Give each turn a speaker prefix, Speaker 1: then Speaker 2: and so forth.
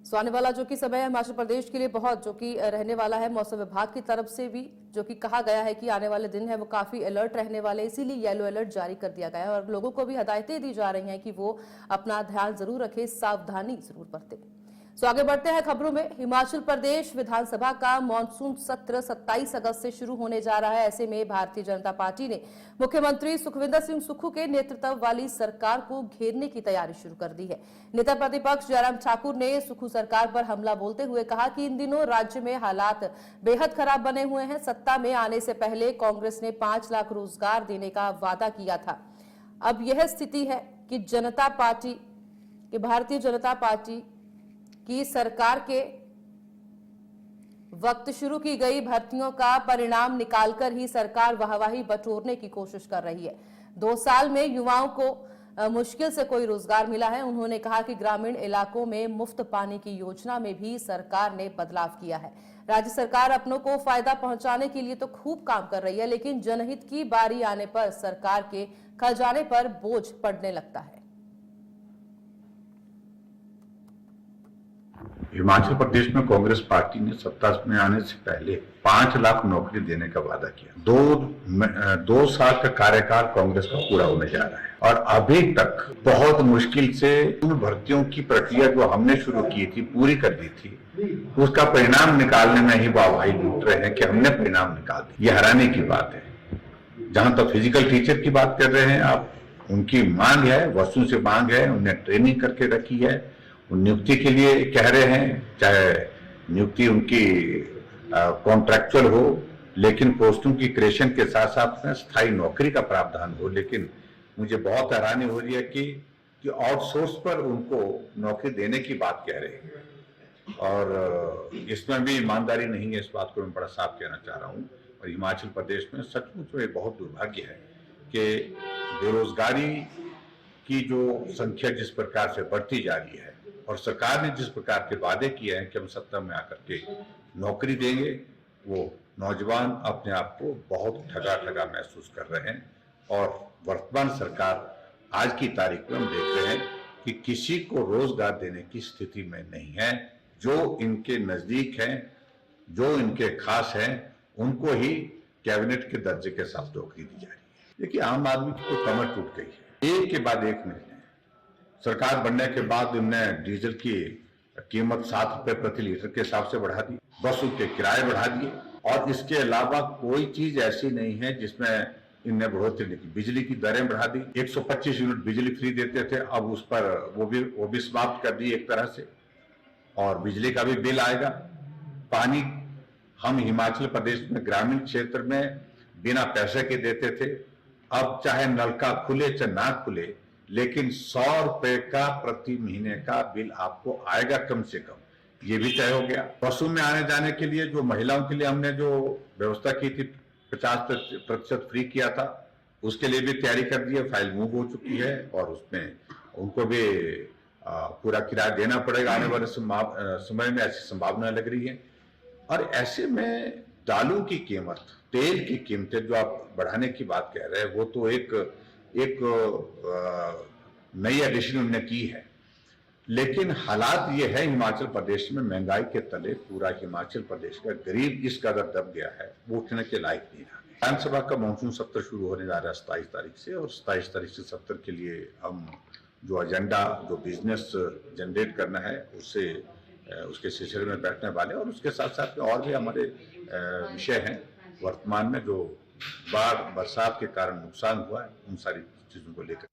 Speaker 1: आने वाला जो कि समय है हिमाचल प्रदेश के लिए बहुत जो कि रहने वाला है, मौसम विभाग की तरफ से भी जो कि कहा गया है कि आने वाले दिन है वो काफी अलर्ट रहने वाले, इसीलिए येलो अलर्ट जारी कर दिया गया है और लोगों को भी हदायतें दी जा रही हैं कि वो अपना ध्यान जरूर रखें, सावधानी जरूर बरतें। आगे बढ़ते हैं खबरों में। हिमाचल प्रदेश विधानसभा का मॉनसून सत्र 27 अगस्त से शुरू होने जा रहा है। ऐसे में भारतीय जनता पार्टी ने मुख्यमंत्री सुखविंदर सिंह सुक्खू के नेतृत्व वाली सरकार को घेरने की तैयारी शुरू कर दी है। नेता प्रतिपक्ष जयराम ठाकुर ने सुक्खू सरकार पर हमला बोलते हुए कहा कि इन दिनों राज्य में हालात बेहद खराब बने हुए हैं। सत्ता में आने से पहले कांग्रेस ने 5 लाख रोजगार देने का वादा किया था। अब यह स्थिति है कि भारतीय जनता पार्टी की सरकार के वक्त शुरू की गई भर्तियों का परिणाम निकालकर ही सरकार वाहवाही बटोरने की कोशिश कर रही है। 2 साल में युवाओं को मुश्किल से कोई रोजगार मिला है। उन्होंने कहा कि ग्रामीण इलाकों में मुफ्त पानी की योजना में भी सरकार ने बदलाव किया है। राज्य सरकार अपनों को फायदा पहुंचाने के लिए तो खूब काम कर रही है, लेकिन जनहित की बारी आने पर सरकार के खजाने पर बोझ पड़ने लगता है।
Speaker 2: हिमाचल प्रदेश में कांग्रेस पार्टी ने सत्ता में आने से पहले 5 लाख नौकरी देने का वादा किया। 2 साल का कार्यकाल कांग्रेस का पूरा होने जा रहा है और अभी तक बहुत मुश्किल से उन भर्तियों की प्रक्रिया जो हमने शुरू की थी पूरी कर दी थी, उसका परिणाम निकालने में ही वाहवाही लूट रहे हैं कि हमने परिणाम निकाल दिया। ये हैरानी की बात है। जहां तक फिजिकल टीचर की बात कर रहे हैं आप, उनकी मांग है, वर्षों से मांग है, उन्हें ट्रेनिंग करके रखी है, नियुक्ति के लिए कह रहे हैं, चाहे नियुक्ति उनकी कॉन्ट्रैक्चुअल हो, लेकिन पोस्टों की क्रिएशन के साथ साथ में स्थायी नौकरी का प्रावधान हो। लेकिन मुझे बहुत हैरानी हो रही है कि आउटसोर्स पर उनको नौकरी देने की बात कह रहे हैं और इसमें भी ईमानदारी नहीं है। इस बात को मैं बड़ा साफ कहना चाह रहा हूँ। और हिमाचल प्रदेश में सचमुच में बहुत दुर्भाग्य है कि बेरोजगारी की जो संख्या जिस प्रकार से बढ़ती जा रही है और सरकार ने जिस प्रकार के वादे किए हैं कि हम सत्ता में आकर के नौकरी देंगे, वो नौजवान अपने आप को बहुत ठगा महसूस कर रहे हैं। और वर्तमान सरकार आज की तारीख में हम देख रहे हैं कि किसी को रोजगार देने की स्थिति में नहीं है। जो इनके नजदीक हैं, जो इनके खास हैं, उनको ही कैबिनेट के दर्जे के साथ नौकरी दी जा रही है। देखिए, आम आदमी की तो कमर टूट गई है। एक के बाद एक महीने सरकार बनने के बाद इनने डीजल की कीमत 7 रुपए प्रति लीटर के हिसाब से बढ़ा दी, बसों के किराए बढ़ा दिए और इसके अलावा कोई चीज ऐसी नहीं है जिसमें इनने बढ़ोतरी नहीं की। बिजली की दरें बढ़ा दी, 125 यूनिट बिजली फ्री देते थे, अब उस पर वो भी समाप्त कर दी एक तरह से, और बिजली का भी बिल आएगा। पानी हम हिमाचल प्रदेश में ग्रामीण क्षेत्र में बिना पैसे के देते थे, अब चाहे नलका खुले चाहे ना खुले, लेकिन 100 रुपए का प्रति महीने का बिल आपको आएगा कम से कम, ये भी तय हो गया। बसों में आने जाने के लिए जो महिलाओं के लिए हमने जो व्यवस्था की थी, 50% फ्री किया था, उसके लिए भी तैयारी कर दी है, फाइल मूव हो चुकी है और उसमें उनको भी पूरा किराया देना पड़ेगा आने वाले समय में, ऐसी संभावना लग रही है। और ऐसे में दालों की कीमत, तेल की कीमतें जो आप बढ़ाने की बात कह रहे हैं, वो तो एक नई एडिशन उन्होंने की है। लेकिन हालात ये है हिमाचल प्रदेश में, महंगाई के तले पूरा हिमाचल प्रदेश का गरीब इस कदर दब गया है, वो उठने के लायक नहीं रहा। विधानसभा का मॉनसून सत्र शुरू होने जा रहा है 27 तारीख से और 27 तारीख से सत्र के लिए हम जो एजेंडा, जो बिजनेस जनरेट करना है, उसके सिलसिले में बैठने वाले, और उसके साथ साथ में और भी हमारे विषय हैं वर्तमान में जो बाढ़ बरसात के कारण नुकसान हुआ है, उन सारी चीजों को लेकर।